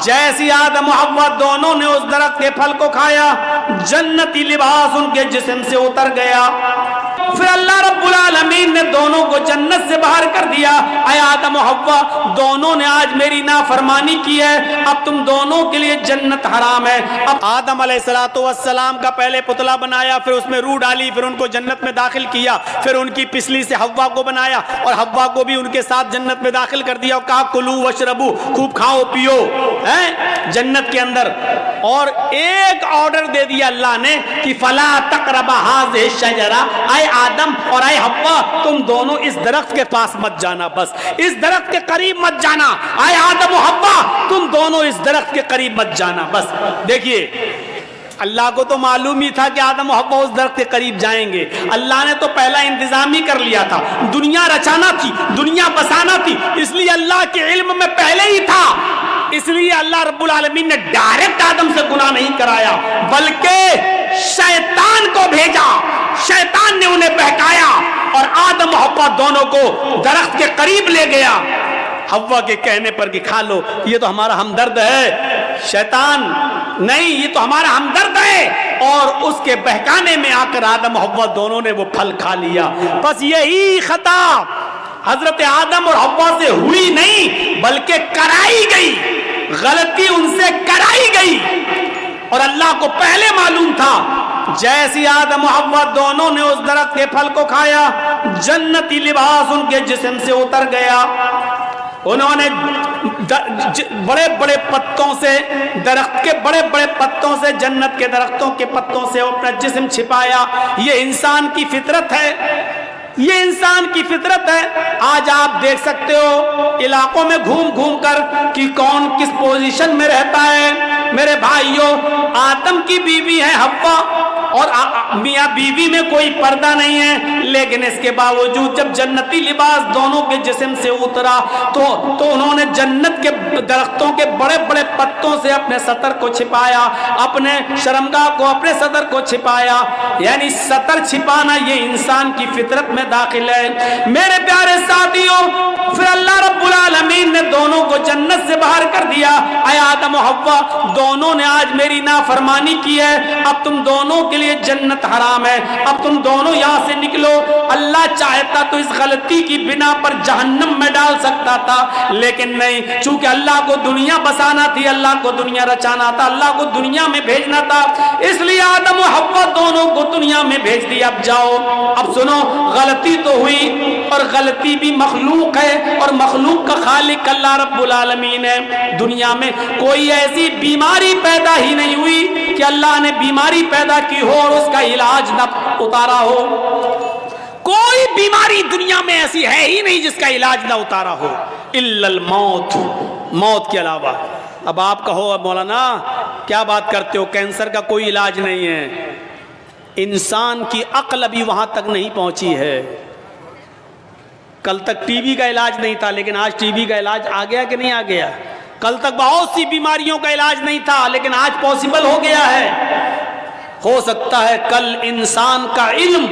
جیسی آدم و حوا دونوں نے اس درخت کے پھل کو کھایا جنتی لباس ان کے جسم سے اتر گیا. پھر اللہ رب العالمین نے دونوں کو جنت سے باہر کر دیا. اے آدم و حوا دونوں نے آج میری نافرمانی کی ہے, اب تم دونوں کے لیے جنت حرام ہے. اب آدم علیہ السلام کا پہلے پتلا بنایا, پھر اس میں روح ڈالی, پھر ان کو جنت میں داخل کیا, پھر ان کی پسلی سے حوا کو بنایا اور حوا کو بھی ان کے ساتھ جنت میں داخل کر دیا اور کہا کلو وشربو, خوب کھاؤ پیو جنت کے اندر. اور ایک آرڈر دے دیا اللہ نے کہ فلا تقربا هذه الشجرہ, اے آدم اور اے حوا تم دونوں اس درخت کے پاس مت جانا, بس اس درخت کے قریب مت جانا. اے آدم و حوا تم دونوں اس درخت کے قریب مت جانا بس. دیکھیے اللہ کو تو معلوم ہی تھا کہ آدم و حوا اس درخت کے قریب جائیں گے. اللہ نے تو پہلا انتظام ہی کر لیا تھا, دنیا رچانا تھی, دنیا بسانا تھی, اس لیے اللہ کے علم میں پہلے ہی تھا. اس لیے اللہ رب العالمین نے ڈائریکٹ آدم سے گناہ نہیں کرایا بلکہ شیطان کو بھیجا. شیطان نے انہیں بہکایا اور آدم و حوا دونوں کو درخت کے قریب لے گیا حوا کے کہنے پر کہ کھا لو, یہ تو ہمارا ہمدرد ہے. شیطان نہیں, یہ تو ہمارا ہمدرد ہے. اور اس کے بہکانے میں آ کر آدم و حوا دونوں نے وہ پھل کھا لیا. بس یہی خطا حضرت آدم اور حوا سے ہوئی نہیں بلکہ کرائی گئی, غلطی ان سے کرائی گئی. اور اللہ کو پہلے معلوم تھا. جیسی آدم و حوا دونوں نے اس درخت کے پھل کو کھایا جنتی لباس ان کے جسم سے اتر گیا. انہوں نے بڑے بڑے پتوں سے, درخت کے بڑے بڑے پتوں سے, جنت کے درختوں کے پتوں سے اپنا جسم چھپایا. یہ انسان کی فطرت ہے, یہ انسان کی فطرت ہے. آج آپ دیکھ سکتے ہو علاقوں میں گھوم گھوم کر کہ کون کس پوزیشن میں رہتا ہے. میرے بھائیوں, آدم کی بیوی ہے حوا اور میاں بیوی میں کوئی پردہ نہیں ہے, لیکن اس کے باوجود جب جنتی لباس دونوں کے جسم سے اترا تو انہوں نے جنت کے درختوں کے بڑے بڑے پتوں سے اپنے سطر کو چھپایا, اپنے شرمگاہ کو, اپنے سطر کو چھپایا. یعنی سطر چھپانا یہ انسان کی فطرت میں داخل ہے. میرے پیارے ساتھیوں, پھر اللہ رب العالمین نے دونوں کو جنت سے باہر کر دیا. اے آدم و حوا دونوں نے آج میری نافرمانی کی ہے, اب تم دونوں کے لیے جنت حرام ہے, اب تم دونوں یہاں سے نکلو. اللہ چاہتا تو اس غلطی کی بنا پر جہنم میں ڈال سکتا تھا, لیکن نہیں, چونکہ اللہ کو دنیا بسانا تھی, اللہ کو دنیا رچانا تھا, اللہ کو دنیا میں بھیجنا تھا, اس لیے آدم و حوا دونوں کو دنیا میں بھیج دیا. اب جاؤ, اب سنو, غلطی تو ہوئی اور غلطی بھی مخلوق ہے اور مخلوق کا خالق اللہ رب العالمین ہے. دنیا میں کوئی ایسی بیماری پیدا ہی نہیں ہوئی کہ اللہ نے بیماری پیدا کی ہو اور اس کا علاج نہ اتارا ہو. کوئی بیماری دنیا میں ایسی ہے ہی نہیں جس کا علاج نہ اتارا ہو الا الموت, موت کے علاوہ. اب آپ کہو مولانا کیا بات کرتے ہو, کینسر کا کوئی علاج نہیں ہے. انسان کی عقل ابھی وہاں تک نہیں پہنچی ہے. کل تک ٹی بی کا علاج نہیں تھا لیکن آج ٹی بی کا علاج آ گیا کہ نہیں آ گیا. کل تک بہت سی بیماریوں کا علاج نہیں تھا لیکن آج پاسبل ہو گیا ہے. ہو سکتا ہے کل انسان کا علم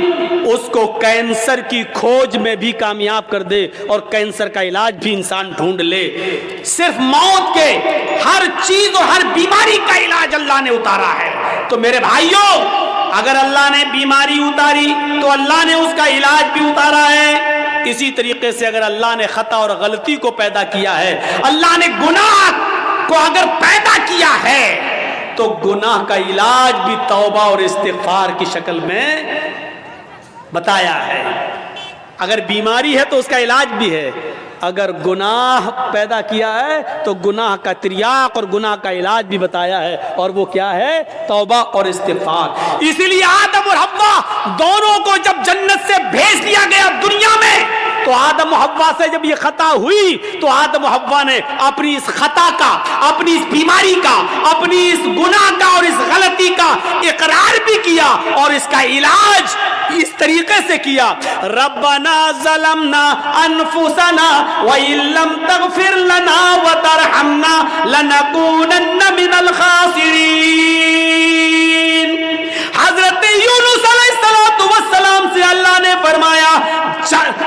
اس کو کینسر کی کھوج میں بھی کامیاب کر دے اور کینسر کا علاج بھی انسان ڈھونڈ لے. صرف موت کے ہر چیز اور ہر بیماری کا علاج اللہ نے اتارا ہے. تو میرے بھائیوں, اگر اللہ نے بیماری اتاری تو اللہ نے اس کا علاج بھی اتارا ہے. اسی طریقے سے اگر اللہ نے خطا اور غلطی کو پیدا کیا ہے, اللہ نے گناہ کو اگر پیدا کیا ہے تو گناہ کا علاج بھی توبہ اور استغفار کی شکل میں بتایا ہے. اگر بیماری ہے تو اس کا علاج بھی ہے, اگر گناہ پیدا کیا ہے تو گناہ کا تریاق اور گناہ کا علاج بھی بتایا ہے, اور وہ کیا ہے, توبہ اور استغفار. اسی لیے آدم اور حوا دونوں کو جب جنت سے بھیج دیا گیا دنیا میں تو آدم و حوا سے جب یہ خطا ہوئی تو آدم و حوا نے اپنی اس خطا کا, اپنی اس بیماری کا, اپنی اس گناہ کا اور اس غلطی کا اقرار بھی کیا اور اس کا علاج اس طریقے سے کیا. ربنا ظلمنا انفسنا وَإِن لَّمْ تَغْفِرْ لَنَا وَتَرْحَمْنَا لَنَكُونَنَّ مِنَ الْخَاسِرِينَ. حضرت یونس علیہ السلام سے اللہ نے فرمایا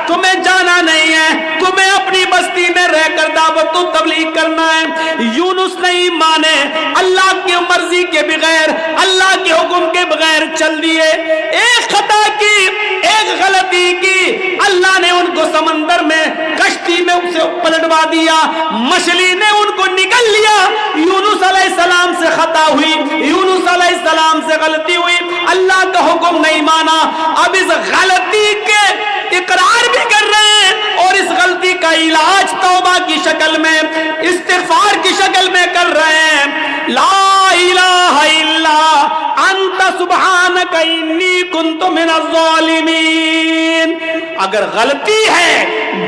تمہیں جانا نہیں ہے, تمہیں اپنی بستی میں رہ کر دعوت و تبلیغ کرنا ہے. یونس نہیں مانے, اللہ کی مرضی کے بغیر, اللہ کے حکم کے بغیر چل دیے. ایک خطا کی, ایک غلطی کی, اللہ نے ان کو سمندر میں کشتی میں اسے پلٹوا دیا, مچھلی نے ان کو نگل لیا. یونس علیہ السلام سے خطا ہوئی, یونس علیہ السلام سے غلطی ہوئی, اللہ کا حکم نہیں مانا. اب اس غلطی کے اقرار بھی کر رہے ہیں اور اس غلطی کا علاج توبہ کی شکل میں, استغفار کی شکل میں کر رہے ہیں. لا الہ الا انت سبحانک انی کنت من الظالمین. اگر غلطی ہے,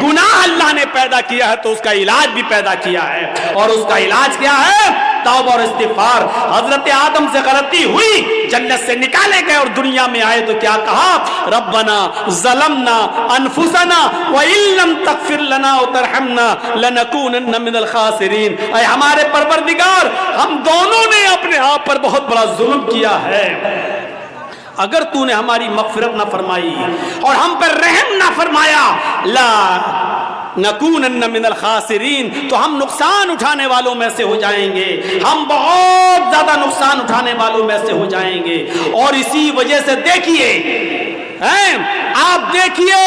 گناہ اللہ نے پیدا کیا ہے تو اس کا علاج بھی پیدا کیا ہے, اور اس کا علاج کیا ہے؟ توبہ اور استغفار. حضرت آدم سے غلطی ہوئی, جنت سے نکالے گئے اور دنیا میں آئے تو کیا کہا؟ ربنا ظلمنا انفسنا وان لم تغفر لنا وترحمنا لنکونن من الخاسرین. اے ہمارے پروردگار, ہم دونوں نے اپنے آپ پر بہت بڑا ظلم کیا ہے. اگر تو نے ہماری مغفرت نہ فرمائی اور ہم پر رحم نہ فرمایا, لا نکونن من الخاسرین, تو ہم نقصان اٹھانے والوں میں سے ہو جائیں گے, ہم بہت زیادہ نقصان اٹھانے والوں میں سے ہو جائیں گے. اور اسی وجہ سے دیکھیے, آپ دیکھیے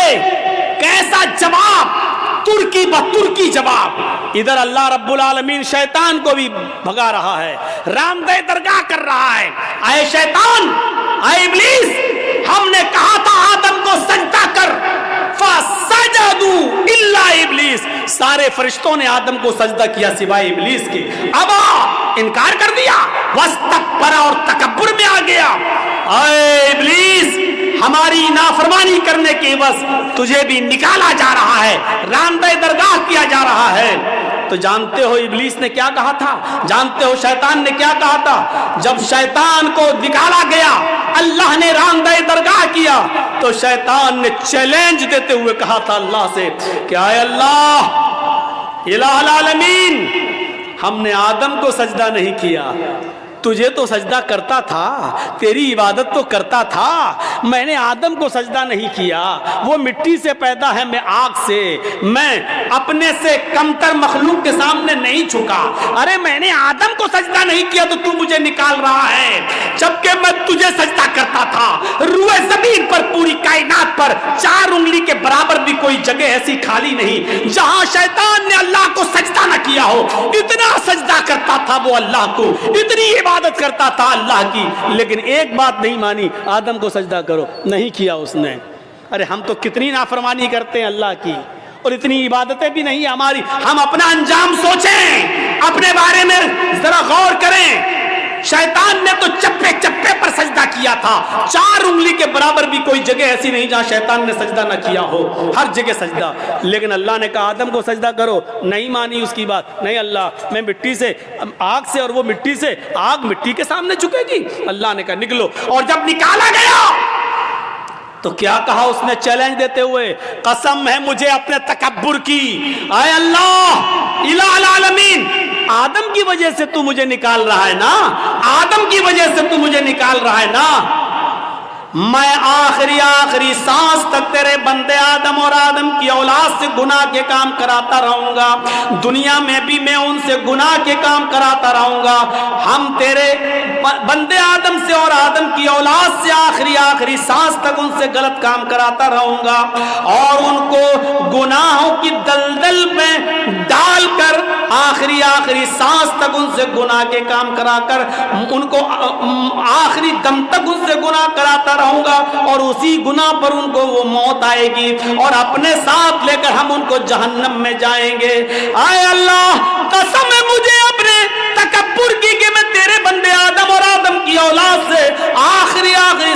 کیسا جواب, ترکی بترکی جواب. ادھر اللہ رب العالمین شیطان کو بھی بھگا رہا ہے, رامدہ درگاہ کر رہا ہے. اے شیطان, اے ابلیس, ہم نے کہا تھا آدم کو سجدہ کر, فسجدوا الا ابلیس, سارے فرشتوں نے آدم کو سجدہ کیا سوائے ابلیس کے. ابا, انکار کر دیا, واستکبر, اور تکبر میں آ گیا. اے ابلیس, ہماری نافرمانی کرنے کے عوض تجھے بھی نکالا جا رہا ہے, راندہ درگاہ کیا جا رہا ہے. تو جانتے ہو ابلیس نے کیا کہا تھا, جانتے ہو شیطان نے کیا کہا تھا؟ جب شیطان کو نکالا گیا, اللہ نے راندہ درگاہ کیا, تو شیطان نے چیلنج دیتے ہوئے کہا تھا اللہ سے کہ اے اللہ الہ العالمین, ہم نے آدم کو سجدہ نہیں کیا, تجھے تو سجدہ کرتا تھا, تیری عبادت تو کرتا تھا, میں نے آدم کو سجدہ نہیں کیا. وہ مٹی سے پیدا ہے, میں آگ سے, میں اپنے سے کمتر مخلوق کے سامنے نہیں جھکا. ارے میں نے آدم کو سجدہ نہیں کیا تو مجھے نکال رہا ہے, جبکہ میں تجھے سجدہ کرتا تھا. روئے زمین پر, پوری کائنات پر 4 انگلی کے برابر بھی کوئی جگہ ایسی خالی نہیں جہاں شیطان نے اللہ کو سجدہ نہ کیا ہو. اتنا سجدہ کرتا تھا وہ اللہ کو, اتنی عبادت کرتا تھا اللہ کی, لیکن ایک بات نہیں مانی, آدم کو سجدہ کرو, نہیں کیا اس نے. ارے ہم تو کتنی نافرمانی کرتے ہیں اللہ کی, اور اتنی عبادتیں بھی نہیں ہماری. ہم اپنا انجام سوچیں, اپنے بارے میں ذرا غور کریں. شیطان نے تو چپے چپے پر سجدہ کیا تھا, 4 انگلی کے برابر بھی کوئی جگہ ایسی نہیں جہاں شیطان نے سجدہ نہ کیا ہو, ہر جگہ سجدہ. لیکن اللہ نے کہا آدم کو سجدہ کرو, نہیں مانی اس کی بات. نہیں اللہ, میں مٹی سے, آگ سے, اور وہ مٹی سے, آگ مٹی کے سامنے جھکے گی. اللہ نے کہا نکلو. اور جب نکالا گیا تو کیا کہا اس نے چیلنج دیتے ہوئے, قسم ہے مجھے اپنے تکبر کی, اے اللہ الہ العالمین, آدم کی وجہ سے تو مجھے نکال رہا ہے نا, آدم کی وجہ سے تو مجھے نکال رہا ہے نا, میں آخری سانس تک تیرے بندے آدم اور آدم کی اولاد سے گناہ کے کام کراتا رہوں گا, دنیا میں بھی میں ان سے گناہ کے کام کراتا رہوں گا. ہم تیرے بندے آدم سے اور آدم کی اولاد سے آخری سانس تک ان سے غلط کام کراتا رہوں گا, اور ان کو گناہوں کی دلدل میں ڈال کر آخری سانس تک ان سے گناہ کے کام کرا کر ان کو آخری دم تک ان سے گناہ کراتا رہوں گا, اور اسی گناہ پر ان کو وہ موت آئے گی, اور اپنے ساتھ لے کر ہم ان کو جہنم میں جائیں گے. اے اللہ, قسم ہے مجھے اپنے تکبر کی کہ میں تیرے بندے آدم اور آدم کی اولاد سے آخری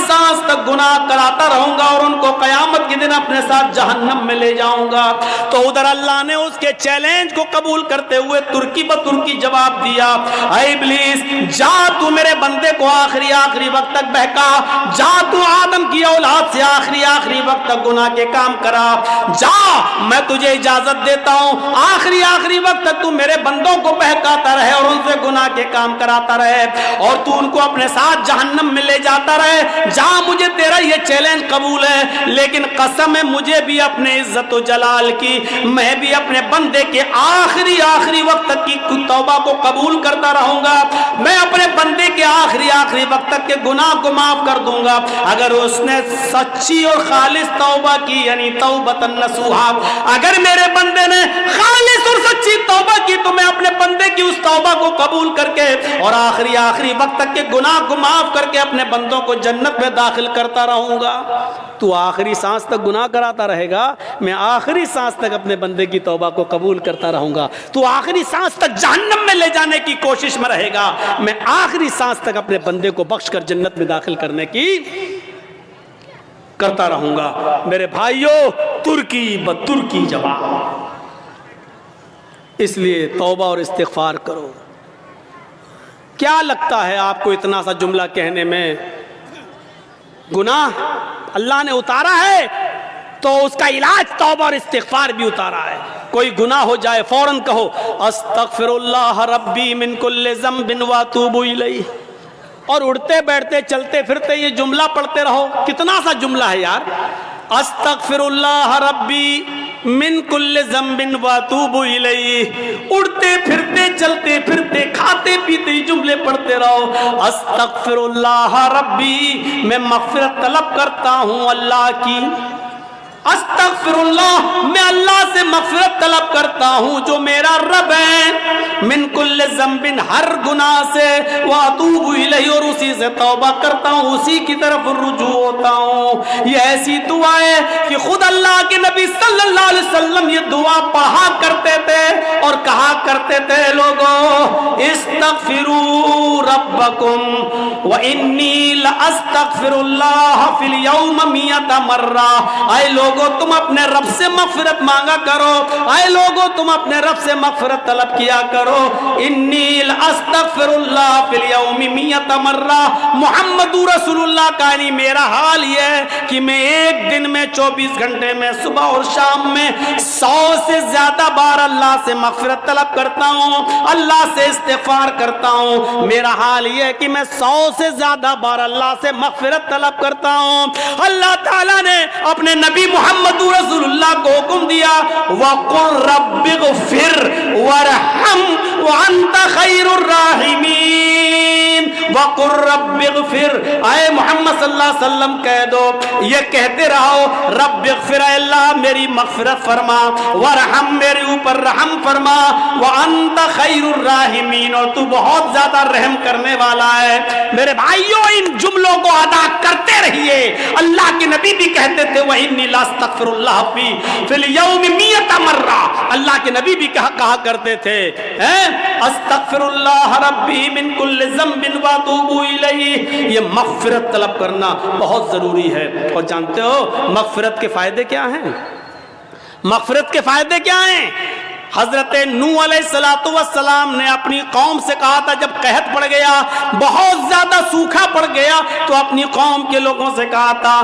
سانس تک گناہ کراتا رہوں گا, اور ان کو قیامت کے دن اپنے ساتھ جہنم میں لے جاؤں گا. تو ادھر اللہ نے اس کے چیلنج کو قبول کرتے ہوئے ترکی بترکی جواب دیا, اے ابلیس, جا تو میرے بندے کو آخری وقت تک بہکا, جا تو آدم کی اولاد سے آخری وقت تک گناہ کے کام کرا, جا, میں تجھے اجازت دیتا ہوں, آخری وقت تک تو میرے بندوں کو بہکاتا رہے اور ان سے گناہ کے کام کراتا رہے, اور تو ان کو اپنے ساتھ جہنم میں لے جا جاتا رہے. جہاں مجھے تیرا یہ چیلنج قبول ہے, لیکن قسم ہے مجھے بھی اپنے عزت و جلال کی، میں بھی اپنے بندے کے آخری وقت تک کی توبہ کو قبول کرتا رہوں گا، میں اپنے بندے کے آخری وقت تک کے گناہ کو معاف کر دوں گا اگر اس نے سچی اور خالص توبہ کی، یعنی توبۃ نصوحا۔ اگر میرے بندے نے خالص اور سچی توبہ کی تو میں اپنے بندے کی اس توبہ کو قبول کر کے اور آخری وقت تک کے گناہ کو معاف کر کے اپنے بندوں کو جنت میں داخل کرتا رہوں گا۔ تو آخری سانس تک گناہ کراتا رہے گا، میں آخری سانس تک اپنے بندے کی توبہ کو قبول کرتا رہوں گا۔ تو آخری سانس تک جہنم میں لے جانے کی کوشش میں رہے گا، میں آخری سانس تک اپنے بندے کو بخش کر جنت میں داخل کرنے کی کرتا رہوں گا۔ میرے بھائیوں، ترکی بترکی جواب، اس لیے توبہ اور استغفار کرو۔ کیا لگتا ہے آپ کو اتنا سا جملہ کہنے میں؟ گناہ اللہ نے اتارا ہے تو اس کا علاج توبہ اور استغفار بھی اتارا ہے۔ کوئی گناہ ہو جائے فوراً کہو استغفر اللہ ربی من کل ذنب واتوب الیہ، اور اڑتے بیٹھتے چلتے پھرتے یہ جملہ پڑھتے رہو۔ کتنا سا جملہ ہے یار، استغفر اللہ ربی من کل ذنب واتوب الیہ، اڑتے پھرتے چلتے پھرتے کھاتے پیتے جملے پڑھتے رہو۔ استغفر اللہ ربی، میں مغفرت طلب کرتا ہوں اللہ کی، استغفر اللہ، میں اللہ سے مغفرت طلب کرتا ہوں جو میرا رب ہے، من کل ذنب، ہر گناہ سے، واتوب الیہ، اور اسی سے توبہ کرتا ہوں، اسی کی طرف رجوع ہوتا ہوں۔ یہ ایسی دعا ہے کہ خود اللہ کے نبی صلی اللہ علیہ وسلم یہ دعا پڑھا کرتے تھے اور کہا کرتے تھے، لوگوں استغفروا ربکم وانی لاستغفر اللہ فی اليوم 100 مرہ۔ اے لوگوں تم اپنے رب سے مغفرت مانگا کرو، اے لوگوں تم اپنے رب سے مغفرت طلب کیا کرو۔ انی لاستغفر اللہ فی اليوم 100 مرہ، محمد رسول اللہ کا یعنی میرا حال یہ ہے کہ میں ایک دن میں 24 گھنٹے میں صبح اور شام میں 100 سے زیادہ بار اللہ سے مغفرت طلب کرتا ہوں، اللہ سے استغفار کرتا ہوں۔ میرا حال یہ ہے کہ میں 100 سے زیادہ بار اللہ سے مغفرت طلب کرتا ہوں۔ اللہ تعالیٰ نے اپنے نبی محمد رسول اللہ کو حکم دیا، وَقُلْ رَبِّ اغْفِرْ وَارْحَمْ وَأَنْتَ خَيْرُ الرَّاحِمِينَ۔ وَقُلْ رَبِّ اغْفِرْ، اے محمد صلی اللہ علیہ وسلم کہہ دو، یہ کہتے رہو، رب اغفر، اے اللہ میری مغفرت فرما، وارحم، میرے اوپر رحم فرما، وَأَنْتَ خَيْرُ الرَّاحِمِينَ، اور تو بہت زیادہ رحم کرنے والا ہے۔ میرے بھائیوں، ان جملوں کو ادا کرتے رہیے۔ اللہ کے نبی بھی کہتے تھے وَإِنِّي لَأَسْتَغْفِرُ اللَّهَ فِي الْيَوْمِ 100 مرہ، اللہ کے نبی بھی کہا کرتے تھے استغفر اللہ ربی من کل ذنب واتوب الیہ۔ یہ مغفرت طلب کرنا بہت ضروری ہے۔ اور جانتے ہو مغفرت کے فائدے کیا ہیں؟ مغفرت کے فائدے کیا ہیں؟ حضرت نوح علیہ السلام نے اپنی قوم سے کہا تھا، جب قحط پڑ گیا، بہت زیادہ سوکھا پڑ گیا، تو اپنی قوم کے لوگوں سے کہا تھا،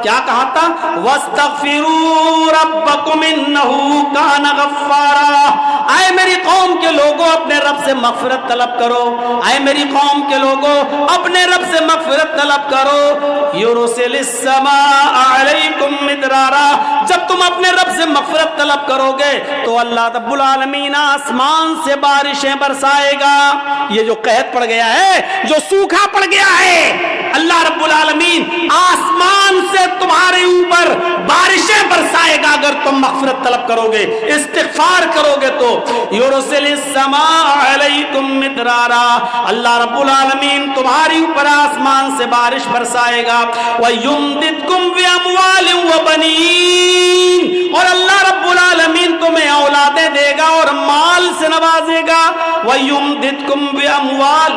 کیا کہا تھا؟ وَاسْتَغْفِرُوا رَبَّكُمْ إِنَّهُ كَانَ غَفَّارًا۔ اے میری قوم کے لوگوں اپنے رب سے مغفرت طلب کرو، اے میری قوم کے لوگوں اپنے رب سے مغفرت طلب کرو۔ يُرْسِلِ السَّمَاءَ عَلَيْكُمْ مِدْرَارًا، جب تم اپنے رب سے مغفرت طلب کرو گے تو اللہ رب العالمین آسمان سے بارشیں برسائے گا۔ یہ جو قحط پڑ گیا ہے، جو سوکھا پڑ گیا ہے، اللہ رب العالمین آسمان سے تمہارے اوپر بارشیں برسائے گا اگر تم مغفرت طلب کرو گے، استغفار کرو گے تو۔ یرسل السماء علیکم مدرارا، اللہ رب العالمین تمہاری اوپر آسمان سے بارش برسائے گا۔ وَيُمْدِدْكُمْ بِأَمْوَالٍ وَبَنِينَ، اور اللہ رب العالمین تمہیں اولادیں دے گا اور مال سے نوازے گا۔ وَيُمْدِدْكُمْ بِأَمْوَالٍ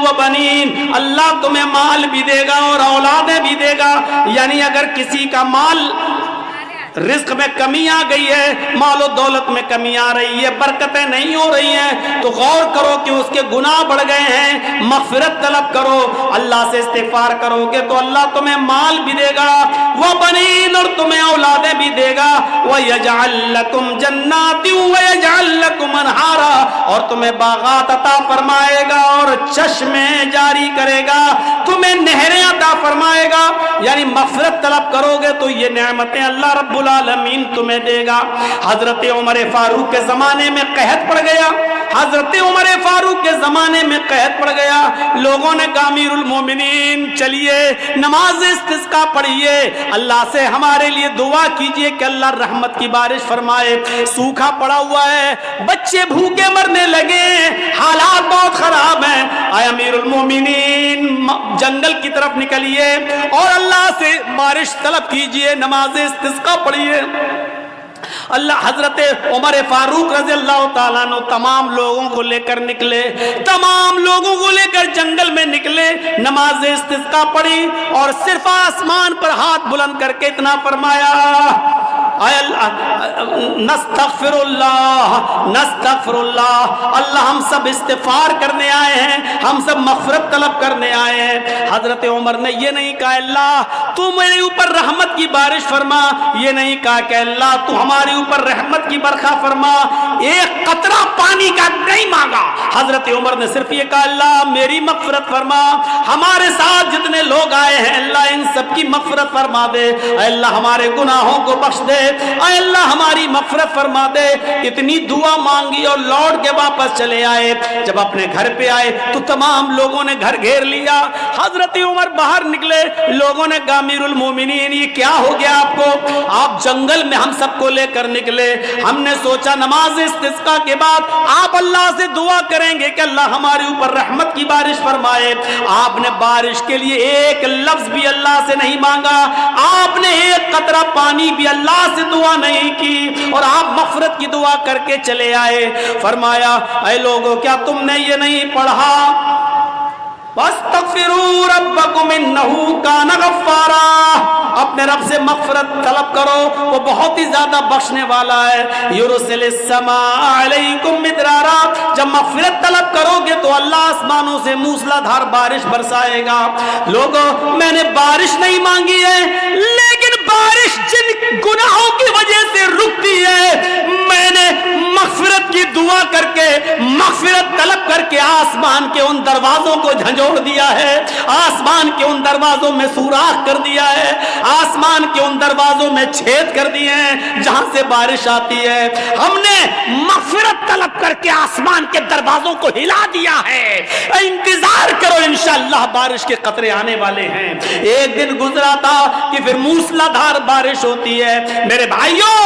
وَبَنِينَ، اللہ تمہیں مال بھی دے گا اور اولادیں بھی دے گا۔ یعنی اگر کسی کا مال، رزق میں کمی آ گئی ہے، مال و دولت میں کمی آ رہی ہے، برکتیں نہیں ہو رہی ہیں، تو غور کرو کہ اس کے گناہ بڑھ گئے ہیں، مغفرت طلب کرو، اللہ سے استغفار کرو گے تو اللہ تمہیں مال بھی دے گا، وَبَنِينَ، اور تمہیں اولادیں بھی دے گا، وَيَجْعَلْ لَكُمْ جَنَّاتٍ وَيَجْعَلْ لَكُمْ أَنْهَارًا، اور تمہیں باغات عطا فرمائے گا اور اور چشمے جاری کرے گا، تمہیں نہریں عطا فرمائے گا، یعنی مغفرت طلب کرو گے تو یہ نعمتیں اللہ رب العالمین تمہیں دے گا۔ حضرت عمر فاروق کے زمانے میں قحط پڑ گیا، حضرت عمر فاروق کے زمانے میں قحط پڑ گیا، لوگوں نے کہا امیر المومنین چلیے نماز استسقاء پڑھیے، اللہ سے ہمارے لیے دعا کیجئے کہ اللہ رحمت کی بارش فرمائے، سوکھا پڑا ہوا ہے، بچے بھوکے مرنے لگے، حالات بہت خراب ہیں، اے امیر المومنین جنگل کی طرف نکلیے اور اللہ سے بارش طلب کیجئے، نماز استسقاء پڑھیے۔ اللہ حضرت عمر فاروق رضی اللہ تعالیٰ عنہ تمام لوگوں کو لے کر نکلے، تمام لوگوں کو لے کر جنگل میں نکلے، نماز استسقاء پڑھی اور صرف آسمان پر ہاتھ بلند کر کے اتنا فرمایا، اے اللہ نستغفر اللہ نستغفر اللہ، اللہ ہم سب استغفار کرنے آئے ہیں، ہم سب مغفرت طلب کرنے آئے ہیں۔ حضرت عمر نے یہ نہیں کہا اللہ تو میرے اوپر رحمت کی بارش فرما، یہ نہیں کہا کہ اللہ تو ہمارے اوپر رحمت کی برکھا فرما، ایک قطرہ پانی کا نہیں مانگا۔ حضرت عمر نے صرف یہ کہا اللہ میری مغفرت فرما، ہمارے ساتھ جتنے لوگ آئے ہیں اللہ ان سب کی مغفرت فرما دے، اے اللہ ہمارے گناہوں کو بخش دے، اے اللہ ہماری مغفرت فرما دے۔ اتنی دعا مانگی اور لوٹ کے واپس چلے آئے۔ جب اپنے گھر پہ آئے تو تمام لوگوں نے گھر گھیر لیا، حضرت عمر باہر نکلے، لوگوں نے کہا امیر المومنین یہ کیا ہو گیا آپ کو، آپ جنگل میں ہم سب کو لے کر نکلے، ہم نے سوچا نماز استسقاء کے بعد آپ اللہ سے دعا کریں گے کہ اللہ ہمارے اوپر رحمت کی بارش فرمائے، آپ نے بارش کے لیے ایک لفظ بھی اللہ سے نہیں مانگا، آپ نے ایک قطرہ پانی بھی اللہ سے دعا نہیں کی اور آپ مغفرت کی دعا کر کے چلے آئے۔ فرمایا اے لوگوں کیا تم نے یہ نہیں پڑھا وَاسْتَغْفِرُوا رَبَّكُمْ إِنَّهُ كَانَ غَفَّارًا، اپنے رب سے مغفرت طلب کرو وہ بہت ہی زیادہ بخشنے والا ہے۔ يُرْسِلِ السَّمَاءَ عَلَيْكُمْ مِدْرَارًا، جب مغفرت طلب کرو گے تو اللہ آسمانوں سے موسلا دھار بارش برسائے گا۔ لوگوں میں نے بارش نہیں مانگی ہے، لیکن بارش جن گناہوں کی وجہ سے رکتی ہے میں نے مغفرت کی دعا کر کے مغفرت طلب کر کے آسمان کے ان دروازوں کو جھنجھوڑ دیا ہے، آسمان کے ان دروازوں میں سوراخ کر دیا ہے، آسمان کے ان دروازوں میں چھید کر دیے ہیں جہاں سے بارش آتی ہے۔ ہم نے مغفرت طلب کر کے آسمان کے دروازوں کو ہلا دیا ہے، انتظار کرو انشاءاللہ بارش کے قطرے آنے والے ہیں۔ ایک دن گزرا تھا کہ پھر موسلا دھار بارش ہوتی ہے۔ میرے بھائیوں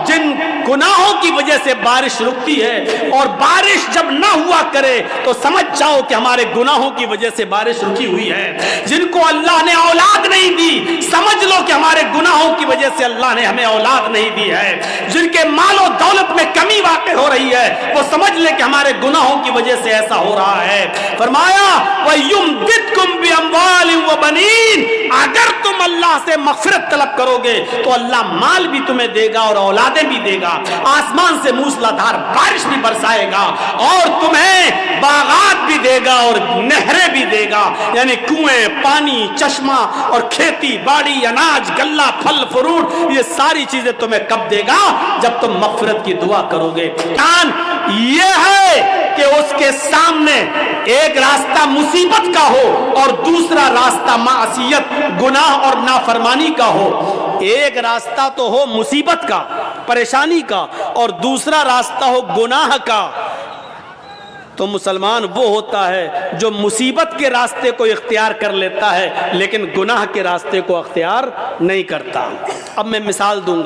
جن گناہوں کی وجہ سے بارش رکتی ہے اور بارش جب نہ ہوا کرے تو سمجھ جاؤ کہ ہمارے گناہوں کی وجہ سے بارش رکی ہوئی ہے۔ جن کو اللہ نے اولاد نہیں دی سمجھ لو کہ ہمارے گناہوں کی وجہ سے اللہ نے ہمیں اولاد نہیں دی ہے۔ جن کے مال و دولت میں کمی واقع ہو رہی ہے وہ سمجھ لے کہ ہمارے گناہوں کی وجہ سے ایسا ہو رہا ہے۔ فرمایا وَيُمْدِدْكُمْ بِأَمْوَالٍ وَبَنِينَ، اگر تم اللہ سے مغفرت طلب کرو گے تو اللہ مال بھی تمہیں دے گا اور اولادیں بھی دے گا، آسمان سے موسلا دھار بارش بھی برسائے گا اور تمہیں باغات بھی دے گا اور نہریں بھی دے گا، یعنی کنویں، پانی، چشمہ اور کھیتی باڑی، اناج، غلہ، پھل فروٹ، یہ ساری چیزیں تمہیں کب دے گا؟ جب تم مغفرت کی دعا کرو گے۔ کان یہ ہے کہ اس کے سامنے ایک راستہ مصیبت کا ہو اور دوسرا راستہ معصیت، گناہ اور نافرمانی کا ہو۔ ایک راستہ تو ہو مصیبت کا، پریشانی کا، اور دوسرا راستہ ہو گناہ کا۔ تو مسلمان وہ ہوتا ہے جو مصیبت کے راستے کو اختیار کر لیتا ہے لیکن گناہ کے راستے کو اختیار نہیں کرتا۔ اب میں مثال دوں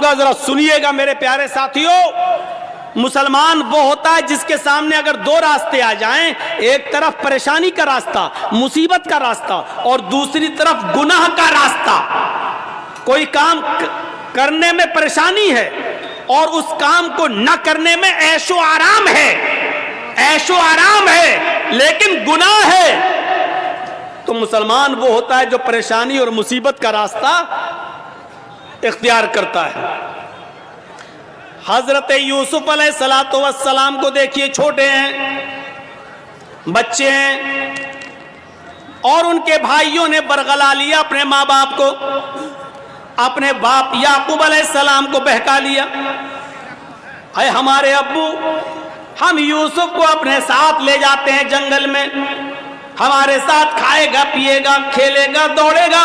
گا، ذرا سنیے گا میرے پیارے ساتھیوں۔ مسلمان وہ ہوتا ہے جس کے سامنے اگر دو راستے آ جائیں، ایک طرف پریشانی کا راستہ، مصیبت کا راستہ، اور دوسری طرف گناہ کا راستہ۔ کوئی کام کرنے میں پریشانی ہے اور اس کام کو نہ کرنے میں عیش و آرام ہے لیکن گناہ ہے، تو مسلمان وہ ہوتا ہے جو پریشانی اور مصیبت کا راستہ اختیار کرتا ہے۔ حضرت یوسف علیہ السلام کو دیکھیے، چھوٹے ہیں، بچے ہیں، اور ان کے بھائیوں نے برگلا لیا اپنے ماں باپ کو، اپنے باپ یعقوب علیہ السلام کو بہکا لیا، اے ہمارے ابو، ہم یوسف کو اپنے ساتھ لے جاتے ہیں جنگل میں، ہمارے ساتھ کھائے گا، پیے گا، کھیلے گا، دوڑے گا،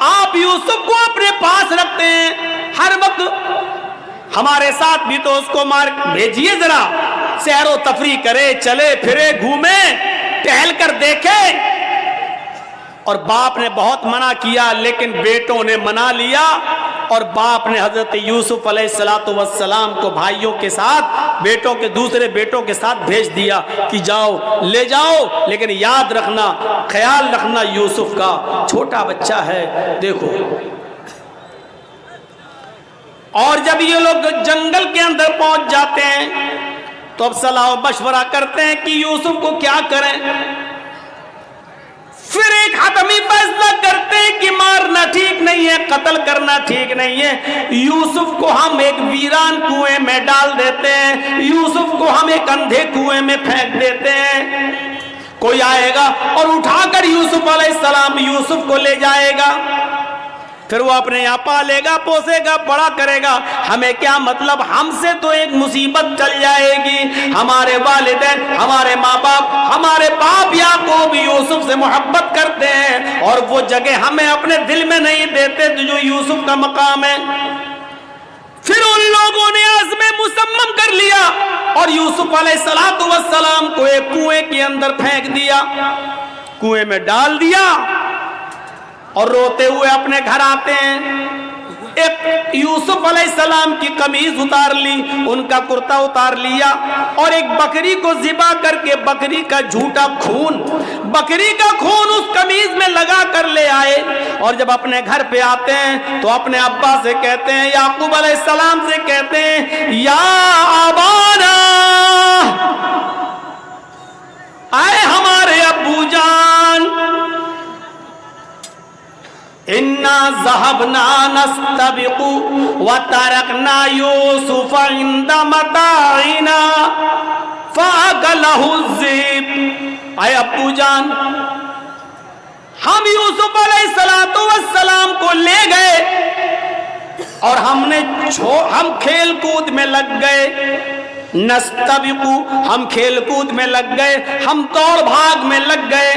آپ یوسف کو اپنے پاس رکھتے ہیں ہر وقت، ہمارے ساتھ بھی تو اس کو مار بھیجیے، ذرا سیر و تفریح کرے، چلے پھرے، گھومے، ٹہل کر دیکھے۔ اور باپ نے بہت منع کیا لیکن بیٹوں نے منا لیا، اور باپ نے حضرت یوسف علیہ السلام کو بھائیوں کے ساتھ، بیٹوں کے دوسرے بیٹوں کے ساتھ بھیج دیا کہ جاؤ لے جاؤ، لیکن یاد رکھنا، خیال رکھنا یوسف کا، چھوٹا بچہ ہے، دیکھو۔ اور جب یہ لوگ جنگل کے اندر پہنچ جاتے ہیں تو اب صلاح و مشورہ کرتے ہیں کہ یوسف کو کیا کریں۔ پھر ایک حتمی فیصلہ کرتے ہیں کہ مارنا ٹھیک نہیں ہے، قتل کرنا ٹھیک نہیں ہے، یوسف کو ہم ایک ویران کنویں میں ڈال دیتے ہیں، یوسف کو ہم ایک اندھے کنویں میں پھینک دیتے ہیں، کوئی آئے گا اور اٹھا کر یوسف علیہ السلام یوسف کو لے جائے گا، پھر وہ اپنے یہاں پالے گا، پوسے گا، بڑا کرے گا، ہمیں کیا مطلب، ہم سے تو ایک مصیبت چل جائے گی، ہمارے والدین، ہمارے ماں باپ، ہمارے باپ یعقوب یوسف سے محبت کرتے ہیں اور وہ جگہ ہمیں اپنے دل میں نہیں دیتے جو یوسف کا مقام ہے۔ پھر ان لوگوں نے عزم مصمم کر لیا اور یوسف علیہ السلام کو ایک کنویں کے اندر پھینک دیا، کنویں میں ڈال دیا، اور روتے ہوئے اپنے گھر آتے ہیں۔ ایک یوسف علیہ السلام کی قمیض اتار لی، ان کا کرتا اتار لیا، اور ایک بکری کو ذبح کر کے بکری کا جھوٹا خون، بکری کا خون اس قمیض میں لگا کر لے آئے، اور جب اپنے گھر پہ آتے ہیں تو اپنے ابا سے کہتے ہیں، یعقوب علیہ السلام سے کہتے ہیں، یا ابانا، آئے ہمارے ابو جان، اِنَّا ذَهَبْنَا نَسْتَبِقُ وَتَرَكْنَا يُوسُفَ عِنْدَ مَتَاعِنَا فَأَكَلَهُ الذِّئْبُ۔ اے ابو جان، ہم یوسف علیہ السلام کو لے گئے اور ہم کھیل کود میں لگ گئے، نستبقو، ہم کھیل کود میں لگ گئے، ہم دوڑ بھاگ میں لگ گئے،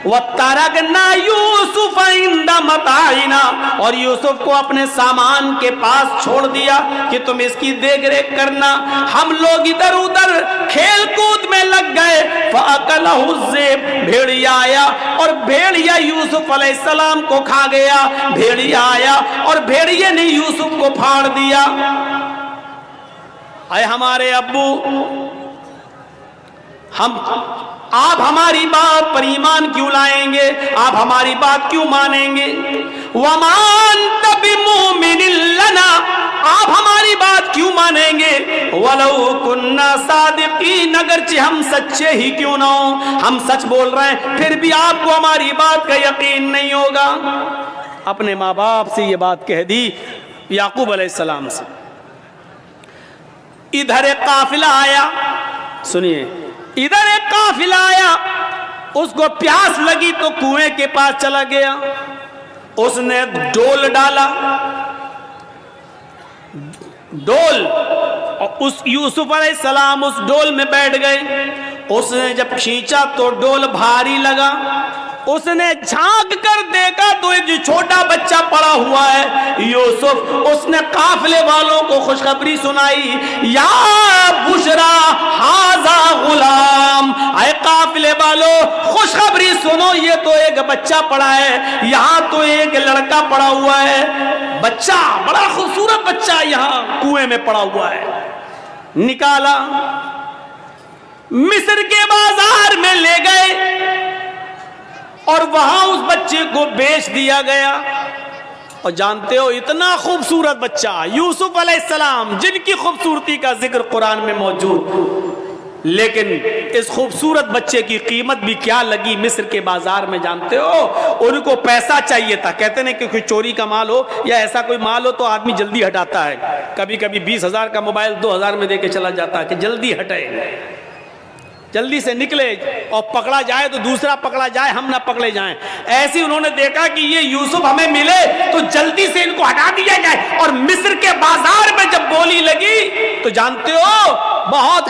وَتَرَكْنَا يُوسُفَ عِنْدَ مَتَاعِنَا، اور یوسف کو اپنے سامان کے پاس چھوڑ دیا کہ تم اس کی دیکھ ریکھ کرنا، ہم لوگ ادھر ادھر کھیل کود میں لگ گئے، فَأَكَلَهُ الذِّئْبُ، بھیڑیا آیا اور بھیڑیا یوسف علیہ السلام کو کھا گیا، بھیڑیا آیا اور بھیڑیے نے یوسف کو پھاڑ دیا۔ اے ہمارے ابو، آپ ہماری بات پر ایمان کیوں لائیں گے، آپ ہماری بات کیوں مانیں گے، وَمَا أَنْتَ بِمُؤْمِنٍ لَنَا، آپ ہماری بات کیوں مانیں گے، وَلَوْ كُنَّا صَادِقِينَ، اگرچہ ہم سچے ہی کیوں نہ ہوں، ہم سچ بول رہے ہیں پھر بھی آپ کو ہماری بات کا یقین نہیں ہوگا۔ اپنے ماں باپ سے یہ بات کہہ دی یعقوب علیہ السلام سے۔ ادھر ایک قافلہ آیا، سنیے، ادھر ایک قافلہ آیا، اس کو پیاس لگی تو کنویں کے پاس چلا گیا، اس نے ڈول ڈالا، ڈول، اور اس یوسف علیہ السلام اس ڈول میں بیٹھ گئے، اس نے جب کھینچا تو ڈول بھاری لگا، اس نے جھانک کر دیکھا تو ایک چھوٹا بچہ پڑا ہوا ہے یوسف، اس نے قافلے والوں کو خوشخبری سنائی، یا بشرا ھذا غلام، اے قافلے والوں خوشخبری سنو، یہ تو ایک بچہ پڑا ہے، یہاں تو ایک لڑکا پڑا ہوا ہے، بچہ، بڑا خوبصورت بچہ یہاں کنویں میں پڑا ہوا ہے۔ نکالا، مصر کے بازار میں لے گئے اور وہاں اس بچے کو بیچ دیا گیا، اور جانتے ہو اتنا خوبصورت بچہ یوسف علیہ السلام، جن کی خوبصورتی کا ذکر قرآن میں موجود، لیکن اس خوبصورت بچے کی قیمت بھی کیا لگی مصر کے بازار میں، جانتے ہو ان کو پیسہ چاہیے تھا، کہتے ہیں کہ کوئی چوری کا مال ہو یا ایسا کوئی مال ہو تو آدمی جلدی ہٹاتا ہے، کبھی کبھی 20,000 کا موبائل 2,000 میں دے کے چلا جاتا ہے کہ جلدی ہٹے، جلدی سے نکلے اور پکڑا جائے تو دوسرا پکڑا جائے، ہم نہ پکڑے جائیں۔ ایسے انہوں نے دیکھا کہ یہ یوسف ہمیں ملے تو جلدی سے ان کو ہٹا دیا جائے، اور مصر کے بازار میں جب بولی لگی تو جانتے ہو بہت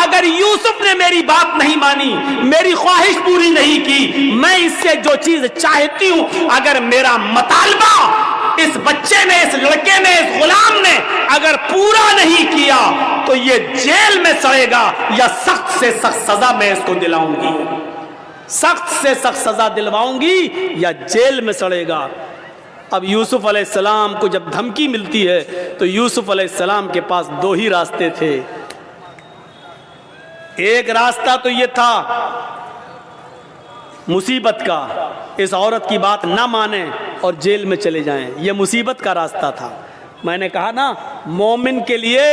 اگر یوسف نے میری بات نہیں مانی, میری خواہش پوری نہیں کی, میں اس سے جو چیز چاہتی ہوں اگر میرا مطالبہ اس بچے نے, اس لڑکے نے, اس غلام نے اگر پورا نہیں کیا تو یہ جیل میں سڑے گا یا سخت سے سخت سزا میں اس کو دلاؤں گی, سخت سے سخت سزا دلواؤں گی یا جیل میں سڑے گا. اب یوسف علیہ السلام کو جب دھمکی ملتی ہے تو یوسف علیہ السلام کے پاس دو ہی راستے تھے. ایک راستہ تو یہ تھا مصیبت کا, اس عورت کی بات نہ مانیں اور جیل میں چلے جائیں, یہ مصیبت کا راستہ تھا. میں نے کہا نا, مومن کے لیے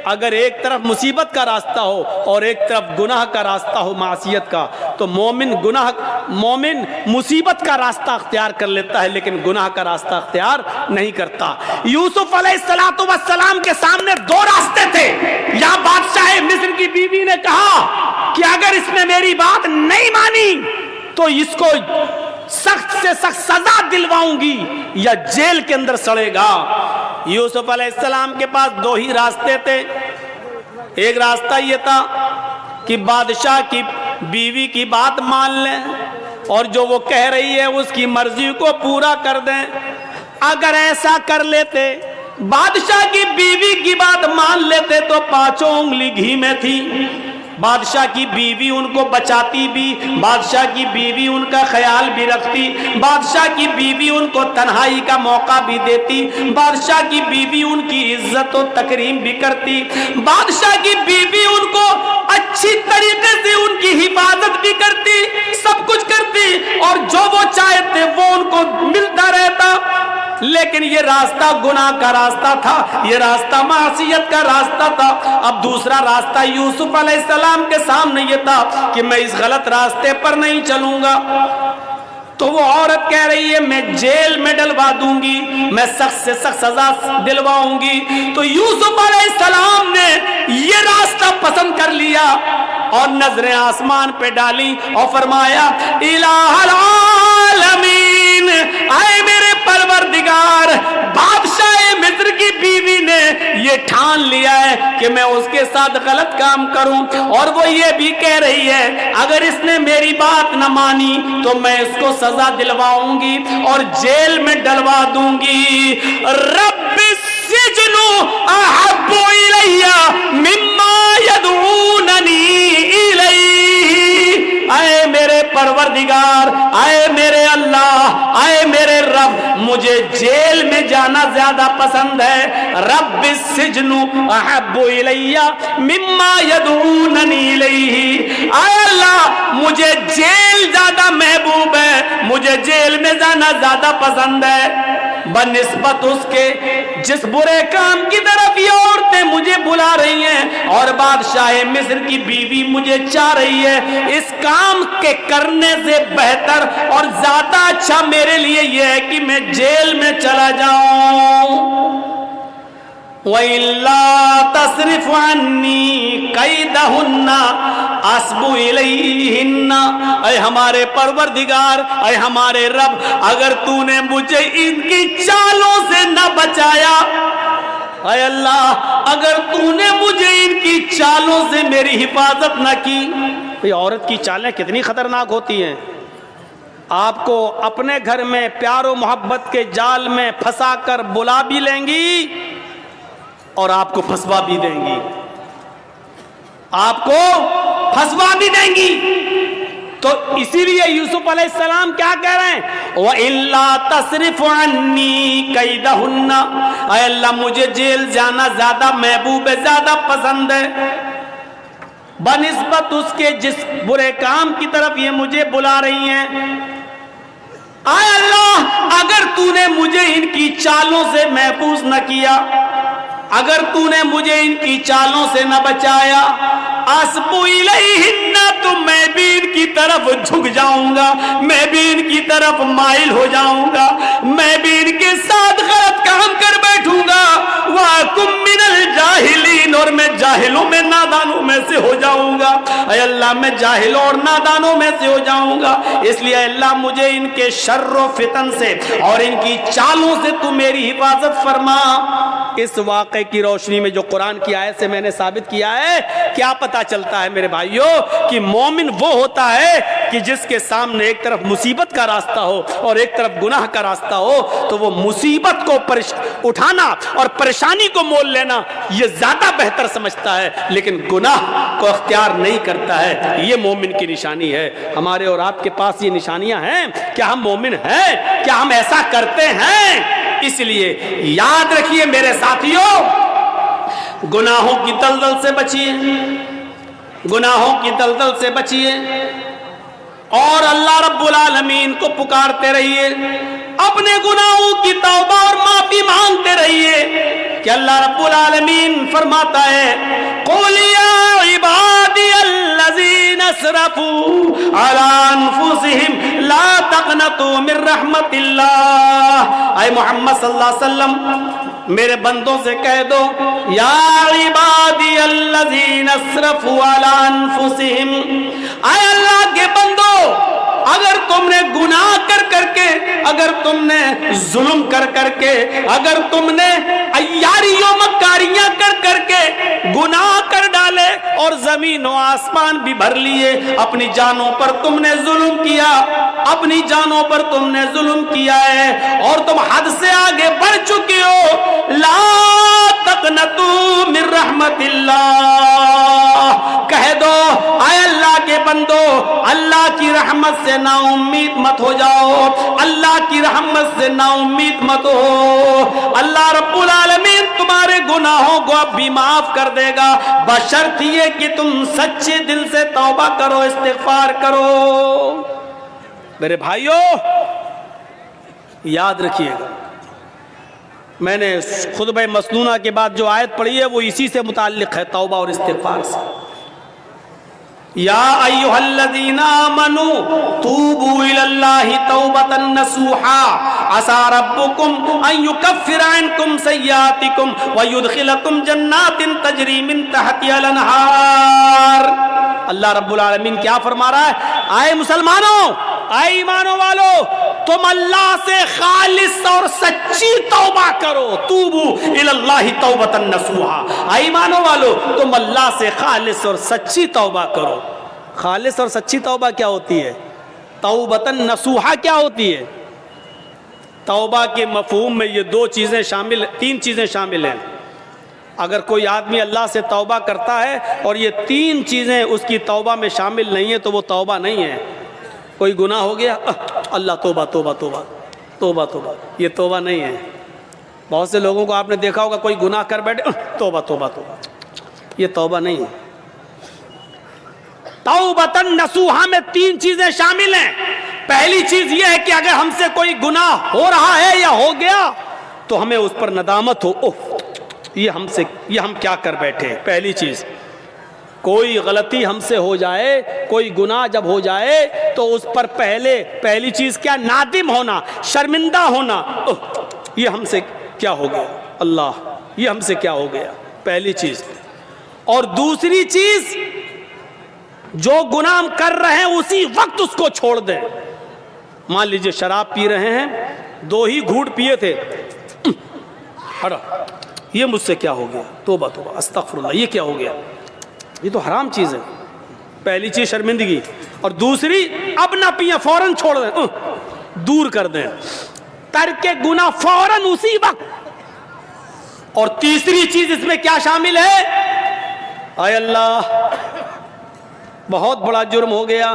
اگر ایک طرف مصیبت کا راستہ ہو اور ایک طرف گناہ کا راستہ ہو, معصیت کا, تو مومن مصیبت کا راستہ اختیار کر لیتا ہے لیکن گناہ کا راستہ اختیار نہیں کرتا. یوسف علیہ السلام کے سامنے دو راستے تھے. یا بادشاہ مصر کی بیوی نے کہا کہ اگر اس نے میری بات نہیں مانی تو اس کو سخت سے سخت سزا دلواؤں گی یا جیل کے اندر سڑے گا. یوسف علیہ السلام کے پاس دو ہی راستے تھے. ایک راستہ یہ تھا کہ بادشاہ کی بیوی کی بات مان لیں اور جو وہ کہہ رہی ہے اس کی مرضی کو پورا کر دیں. اگر ایسا کر لیتے, بادشاہ کی بیوی کی بات مان لیتے تو پانچوں انگلی گھی میں تھی. بادشاہ کی بیوی ان کو بچاتی بھی, بادشاہ کی بیوی ان کا خیال بھی رکھتی, بادشاہ کی بیوی ان کو تنہائی کا موقع بھی دیتی, بادشاہ کی بیوی ان کی عزت و تکریم بھی کرتی, بادشاہ کی بیوی ان کو اچھی طریقے سے ان کی حفاظت بھی کرتی, سب کچھ کرتی اور جو وہ چاہتے وہ ان کو ملتا رہتا. لیکن یہ راستہ گناہ کا راستہ تھا, یہ راستہ معصیت کا راستہ تھا. اب دوسرا راستہ یوسف علیہ السلام کے سامنے یہ تھا کہ میں اس غلط راستے پر نہیں چلوں گا. تو وہ عورت کہہ رہی ہے میں جیل میں ڈلوا دوں گی, میں سخت سے سخت سزا دلواؤں گی. تو یوسف علیہ السلام نے یہ راستہ پسند کر لیا اور نظریں آسمان پہ ڈالی اور فرمایا الہ العالمین, اے میرے پروردگار, بادشاہ مصر کی بیوی نے یہ ٹھان لیا ہے کہ میں اس کے ساتھ غلط کام کروں اور وہ یہ بھی کہہ رہی ہے اگر اس نے میری بات نہ مانی تو میں اس کو سزا دلواؤں گی اور جیل میں ڈلوا دوں گی. رب السجن احب الی مما یدعوننی الیہ, اے میرے پروردگار, اے میرے اللہ, اے میرے رب, مجھے جیل میں جانا زیادہ پسند ہے. رب السجن احب الی مما یدعوننی الیہ, اے اللہ مجھے جیل زیادہ محبوب ہے, مجھے جیل میں جانا زیادہ پسند ہے بنسبت اس کے جس برے کام کی طرف یہ عورتیں مجھے بلا رہی ہیں اور بادشاہ مصر کی بیوی مجھے چاہ رہی ہے. اس کام کے کرنے سے بہتر اور زیادہ اچھا میرے لیے یہ ہے کہ میں جیل میں چلا جاؤں. وَإِلَّا تَصْرِفْ عَنِّي كَيْدَهُنَّ أَصْبُ إِلَيْهِنَّ, اے ہمارے پروردگار, اے ہمارے رب, اگر تو نے مجھے ان کی چالوں سے نہ بچایا, اے اللہ اگر تو نے مجھے ان کی چالوں سے میری حفاظت نہ کی. یہ عورت کی چالیں کتنی خطرناک ہوتی ہیں. آپ کو اپنے گھر میں پیار و محبت کے جال میں پھنسا کر بلا بھی لیں گی اور آپ کو پھنسوا بھی دیں گی, آپ کو پھنسوا بھی دیں گی. تو اسی لیے یوسف علیہ السلام کیا کہہ رہے ہیں, وَإِلَّا تَصْرِفْ عَنِّي كَيْدَهُنَّ, اے اللہ مجھے جیل جانا زیادہ محبوب ہے, زیادہ پسند ہے بنسبت اس کے جس برے کام کی طرف یہ مجھے بلا رہی ہیں. اے اللہ اگر تو نے مجھے ان کی چالوں سے محفوظ نہ کیا, اگر تو نے مجھے ان کی چالوں سے نہ بچایا, اسبو الیہن, تو میں بھی ان کی طرف جھک جاؤں گا, میں بھی ان کی طرف مائل ہو جاؤں گا, میں بھی ان کے ساتھ غلط کام کر بیٹھوں گا. وَأَكُن مِّنَ الْجَاهِلِينَ, اور میں جاہلوں میں نادانوں میں سے ہو جاؤں گا. اے اللہ میں جاہلوں اور نادانوں میں سے ہو جاؤں گا. اس لیے اللہ مجھے ان کے شر و فتن سے اور ان کی چالوں سے تو میری حفاظت فرما. اس واقعے کی روشنی میں جو قرآن کی آیت سے میں نے ثابت کیا ہے، کیا پتہ چلتا ہے میرے بھائیوں کہ مومن وہ ہوتا ہے کہ جس کے سامنے ایک طرف مصیبت کا راستہ ہو اور ایک طرف گناہ کا راستہ ہو، تو وہ مصیبت کو اٹھانا اور پریشانی کو مول لینا یہ زیادہ بہتر سمجھتا ہے، لیکن گناہ کو اختیار نہیں کرتا ہے۔ یہ مومن کی نشانی ہے۔ ہمارے اور آپ کے پاس یہ نشانیاں ہیں؟ کیا ہم مومن ہیں؟ کیا ہم ایسا کرتے ہیں؟ اس لیے یاد رکھیے میرے ساتھیوں، گناہوں کی دلدل سے بچیے، گناہوں کی دلدل سے بچیے اور اللہ رب العالمین کو پکارتے رہیے، اپنے گناہوں کی توبہ اور معافی مانگتے رہیے کہ اللہ رب العالمین فرماتا ہے قُلْ يَا عِبَادِيَ الَّذِينَ اسْرَفُوا عَلَىٰ أَنفُسِهِمْ لَا تَقْنَطُوا مِن رَحْمَتِ اللَّهِ۔ اے محمد صلی اللہ علیہ وسلم میرے بندوں سے کہہ دو، یا عبادی الذین اسرفوا علی انفسہم، اے اللہ کے بندو، اگر تم نے گناہ کر کے، اگر تم نے ظلم کر کے، اگر تم نے عیاریوں مکاریاں کر کے گناہ کر ڈالے اور زمین و آسمان بھی بھر لیے، اپنی جانوں پر تم نے ظلم کیا، اپنی جانوں پر تم نے ظلم کیا ہے اور تم حد سے آگے بڑھ چکے ہو، لا تقنطوا من رحمت اللہ، کہہ دو اے اللہ کے بندو، اللہ کی رحمت سے نا امید مت ہو جاؤ، اللہ کی رحمت سے نا امید مت ہو، اللہ رب العالمین تمہارے گناہوں کو اب بھی معاف کر دے گا، بشرط یہ کہ تم سچے دل سے توبہ کرو، استغفار کرو۔ میرے بھائیوں یاد رکھیے گا، میں نے خطبہ مسنونہ کے بعد جو آیت پڑھی ہے وہ اسی سے متعلق ہے، توبہ اور استغفار سے۔ یا ایھا الذین آمنوا توبوا الی اللہ توبۃ نصوحا عسى ربکم ان یکفر عنکم سیئاتکم ویدخلکم جنات تجری من تحتها الانہار۔ اللہ رب العالمین کیا فرما رہا ہے؟ اے مسلمانوں، اے ایمانوں والو، تم اللہ سے خالص اور سچی توبہ کرو، توبو الی اللہ توبۃ نصوحا، اے ایمانوں والو تم اللہ سے خالص اور سچی توبہ کرو۔ خالص اور سچی توبہ کیا ہوتی ہے؟ توبۃ نصوحا کیا ہوتی ہے؟ توبہ کے مفہوم میں یہ تین چیزیں شامل ہیں۔ اگر کوئی آدمی اللہ سے توبہ کرتا ہے اور یہ تین چیزیں اس کی توبہ میں شامل نہیں ہیں تو وہ توبہ نہیں ہے۔ کوئی گناہ ہو گیا، اللہ توبہ توبہ توبہ توبہ توبہ، یہ توبہ نہیں ہے۔ بہت سے لوگوں کو آپ نے دیکھا ہوگا کوئی گناہ کر بیٹھے، توبہ توبہ توبہ، یہ توبہ نہیں ہے۔ توبۃ نصوحا میں تین چیزیں شامل ہیں۔ پہلی چیز یہ ہے کہ اگر ہم سے کوئی گناہ ہو رہا ہے یا ہو گیا تو ہمیں اس پر ندامت ہو، یہ ہم کیا کر بیٹھے۔ پہلی چیز، کوئی غلطی ہم سے ہو جائے، کوئی گناہ جب ہو جائے تو اس پر پہلی چیز کیا؟ نادم ہونا، شرمندہ ہونا، یہ ہم سے کیا ہو گیا، اللہ یہ ہم سے کیا ہو گیا، پہلی چیز۔ اور دوسری چیز، جو گناہ ہم کر رہے ہیں اسی وقت اس کو چھوڑ دیں۔ مان لیجئے شراب پی رہے ہیں، 2 ہی گھونٹ پیے تھے، یہ مجھ سے کیا ہو گیا، توبہ توبہ استغفر اللہ، یہ کیا ہو گیا، یہ تو حرام چیز ہے۔ پہلی چیز شرمندگی، اور دوسری اب نہ پیئیں، فوراً چھوڑ دیں، دور کر دیں، ترک گناہ فوراً اسی وقت۔ اور تیسری چیز اس میں کیا شامل ہے؟ اے اللہ بہت بڑا جرم ہو گیا،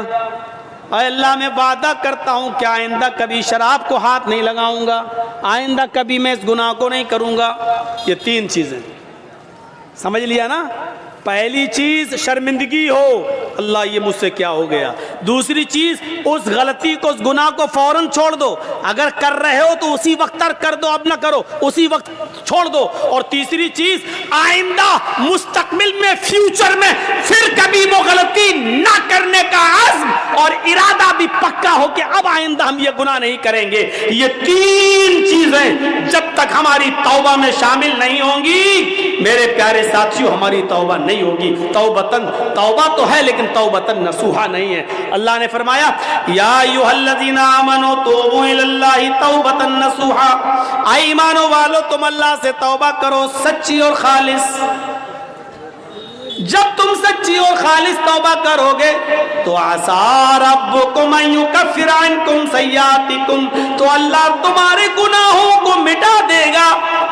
اے اللہ میں وعدہ کرتا ہوں کہ آئندہ کبھی شراب کو ہاتھ نہیں لگاؤں گا، آئندہ کبھی میں اس گناہ کو نہیں کروں گا۔ یہ تین چیزیں سمجھ لیا نا؟ پہلی چیز شرمندگی ہو، اللہ یہ مجھ سے کیا ہو گیا۔ دوسری چیز، اس غلطی کو، اس گناہ کو فوراً چھوڑ دو، اگر کر رہے ہو تو اسی وقت ترک کر دو، اب نہ کرو، اسی وقت چھوڑ دو۔ اور تیسری چیز، آئندہ مستقبل میں، فیوچر میں پھر کبھی وہ غلطی نہ کرنے کا عزم اور ارادہ بھی پکا ہو کہ اب آئندہ ہم یہ گناہ نہیں کریں گے۔ یہ تین چیزیں جب تک ہماری توبہ میں شامل نہیں ہوں گی، میرے پیارے ساتھیوں ہماری توبہ نہیں ہوگی۔ توبتن، توبہ تو ہے لیکن توبتن نصوحہ نہیں ہے۔ اللہ نے فرمایا یا ایھا الذین آمنوا توبوا الی اللہ توبتن نصوحا، اے ایمانو والو تم اللہ سے توبہ کرو سچی اور خالص۔ جب تم سچی اور خالص توبہ کرو گے تو عسیٰ ربکم ان یکفر عنکم سیئاتکم، تو اللہ تمہارے گناہوں کو مٹا دے گا۔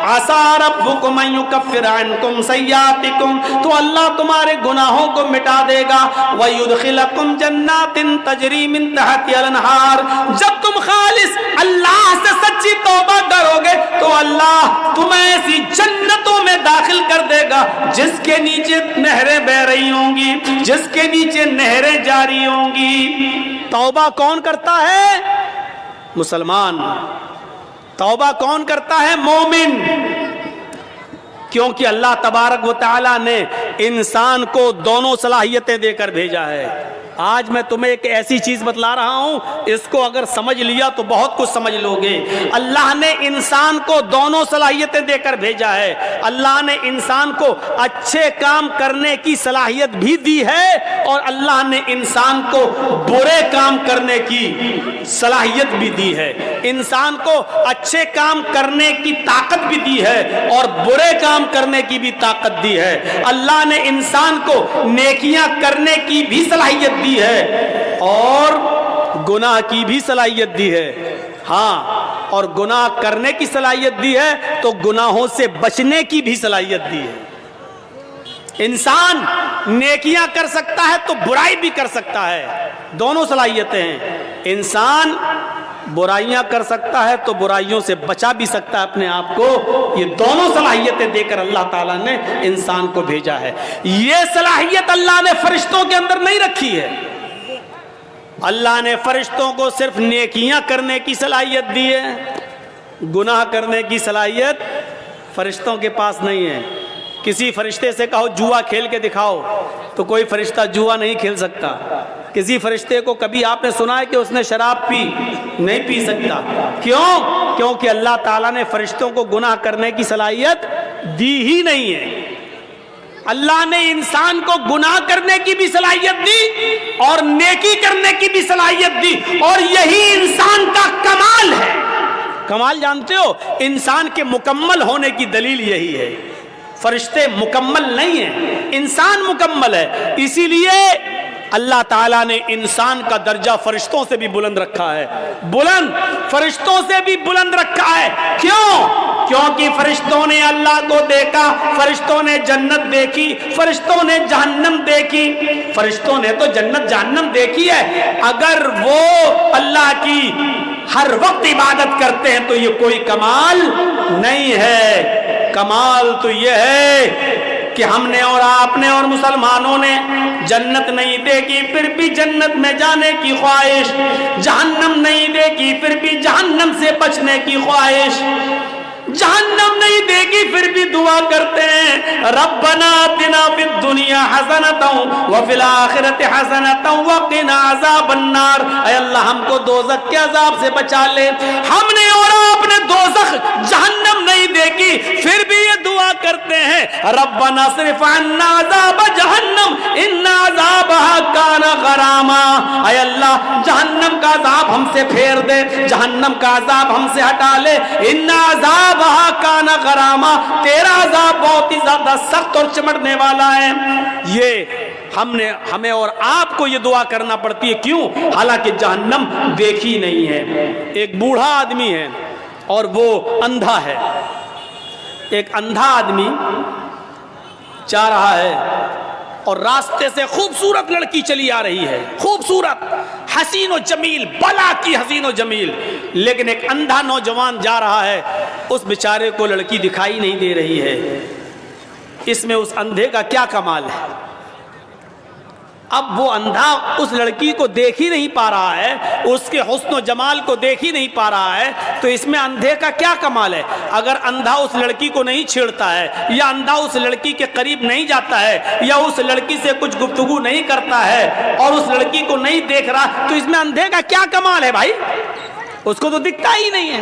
عسیٰ ربکم ان یکفر عنکم سیئاتکم، تو اللہ تمہارے گناہوں کو مٹا دے گا۔ ویدخلکم جنات تجری من تحتہا الانہار، جب تم خالص اللہ سے سچی توبہ کرو گے تو اللہ تمہیں ایسی جنتوں میں داخل کر دے گا جس کے نیچے نہریں بہ رہی ہوں گی، جس کے نیچے نہریں جاری ہوں گی۔ توبہ کون کرتا ہے؟ مسلمان۔ توبہ کون کرتا ہے؟ مومن۔ کیونکہ اللہ تبارک و تعالی نے انسان کو دونوں صلاحیتیں دے کر بھیجا ہے۔ آج میں تمہیں ایک ایسی چیز بتلا رہا ہوں، اس کو اگر سمجھ لیا تو بہت کچھ سمجھ لو گے۔ اللہ نے انسان کو دونوں صلاحیتیں دے کر بھیجا ہے۔ اللہ نے انسان کو اچھے کام کرنے کی صلاحیت بھی دی ہے اور اللہ نے انسان کو برے کام کرنے کی صلاحیت بھی دی ہے۔ انسان کو اچھے کام کرنے کی طاقت بھی دی ہے اور برے کام کرنے کی بھی طاقت دی ہے۔ اللہ نے انسان کو نیکیاں کرنے کی بھی صلاحیت دی ہے اور گناہ کی بھی صلاحیت دی ہے۔ ہاں، اور گناہ کرنے کی صلاحیت دی ہے تو گناہوں سے بچنے کی بھی صلاحیت دی ہے۔ انسان نیکیاں کر سکتا ہے تو برائی بھی کر سکتا ہے، دونوں صلاحیتیں ہیں۔ انسان برائیاں کر سکتا ہے تو برائیوں سے بچا بھی سکتا ہے اپنے آپ کو۔ یہ دونوں صلاحیتیں دے کر اللہ تعالیٰ نے انسان کو بھیجا ہے۔ یہ صلاحیت اللہ نے فرشتوں کے اندر نہیں رکھی ہے۔ اللہ نے فرشتوں کو صرف نیکیاں کرنے کی صلاحیت دی ہے، گناہ کرنے کی صلاحیت فرشتوں کے پاس نہیں ہے۔ کسی فرشتے سے کہو جوا کھیل کے دکھاؤ تو کوئی فرشتہ جوا نہیں کھیل سکتا۔ کسی فرشتے کو کبھی آپ نے سنا ہے کہ اس نے شراب پی؟ نہیں پی سکتا۔ کیوں؟ کیونکہ اللہ تعالیٰ نے فرشتوں کو گناہ کرنے کی صلاحیت دی ہی نہیں ہے۔ اللہ نے انسان کو گناہ کرنے کی بھی صلاحیت دی اور نیکی کرنے کی بھی صلاحیت دی، اور یہی انسان کا کمال ہے۔ کمال جانتے ہو؟ انسان کے مکمل ہونے کی دلیل یہی ہے۔ فرشتے مکمل نہیں ہیں، انسان مکمل ہے۔ اسی لیے اللہ تعالیٰ نے انسان کا درجہ فرشتوں سے بھی بلند رکھا ہے، بلند، فرشتوں سے بھی بلند رکھا ہے۔ کیوں؟ کیونکہ فرشتوں نے اللہ کو دیکھا، فرشتوں نے جنت دیکھی، فرشتوں نے جہنم دیکھی۔ فرشتوں نے تو جنت جہنم دیکھی ہے، اگر وہ اللہ کی ہر وقت عبادت کرتے ہیں تو یہ کوئی کمال نہیں ہے۔ کمال تو یہ ہے کہ ہم نے اور آپ نے اور مسلمانوں نے جنت نہیں دیکھی پھر بھی جنت میں جانے کی خواہش، جہنم نہیں دیکھی پھر بھی جہنم سے بچنے کی خواہش، جہنم نہیں دیکھی پھر بھی دعا کرتے ہیں ربنا آتنا فی الدنیا حسنۃ وفی الآخرۃ حسنۃ وقنا عذاب النار، اے اللہ ہم کو دوزخ کے عذاب سے بچا لے۔ ہم نے اور آپ نے دوزخ جہنم نہیں دیکھی پھر بھی یہ دعا کرتے ہیں ربنا اصرف عنا عذاب جہنم ان عذابها کان غراما، اے اللہ جہنم کا عذاب ہم سے پھیر دے، جہنم کا عذاب ہم سے ہٹا لے۔ ان عذاب کانا غراما، تیرا عذاب بہت ہی زیادہ سخت اور چمٹنے والا ہے۔ یہ ہمیں اور آپ کو یہ دعا کرنا پڑتی ہے۔ کیوں؟ حالانکہ جہنم دیکھی نہیں ہے۔ ایک بوڑھا آدمی ہے اور وہ اندھا ہے۔ ایک اندھا آدمی جا رہا ہے اور راستے سے خوبصورت لڑکی چلی آ رہی ہے، خوبصورت، حسین و جمیل، بلا کی حسین و جمیل، لیکن ایک اندھا نوجوان جا رہا ہے، اس بیچارے کو لڑکی دکھائی نہیں دے رہی ہے۔ اس میں اس اندھے کا کیا کمال ہے؟ اب وہ اندھا اس لڑکی کو دیکھ ہی نہیں پا رہا ہے، اس کے حسن و جمال کو دیکھ ہی نہیں پا رہا ہے، تو اس میں اندھے کا کیا کمال ہے؟ اگر اندھا اس لڑکی کو نہیں چھیڑتا ہے یا اندھا اس لڑکی کے قریب نہیں جاتا ہے یا اس لڑکی سے کچھ گفتگو نہیں کرتا ہے اور اس لڑکی کو نہیں دیکھ رہا، تو اس میں اندھے کا کیا کمال ہے بھائی؟ اس کو تو دکھتا ہی نہیں ہے۔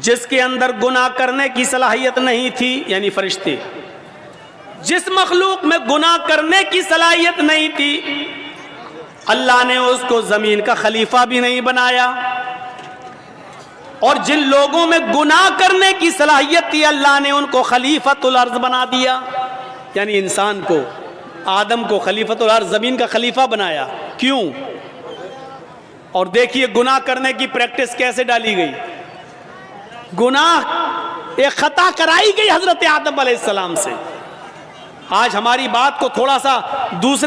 جس کے اندر گناہ کرنے کی صلاحیت نہیں تھی، یعنی فرشتے، جس مخلوق میں گناہ کرنے کی صلاحیت نہیں تھی، اللہ نے اس کو زمین کا خلیفہ بھی نہیں بنایا، اور جن لوگوں میں گناہ کرنے کی صلاحیت تھی اللہ نے ان کو خلیفۃ الارض بنا دیا، یعنی انسان کو، آدم کو خلیفۃ الارض، زمین کا خلیفہ بنایا۔ کیوں؟ اور دیکھیے گناہ کرنے کی پریکٹس کیسے ڈالی گئی۔ گناہ ایک خطا کرائی گئی حضرت آدم علیہ السلام سے۔ آج ہماری بات کو تھوڑا سا دوسرے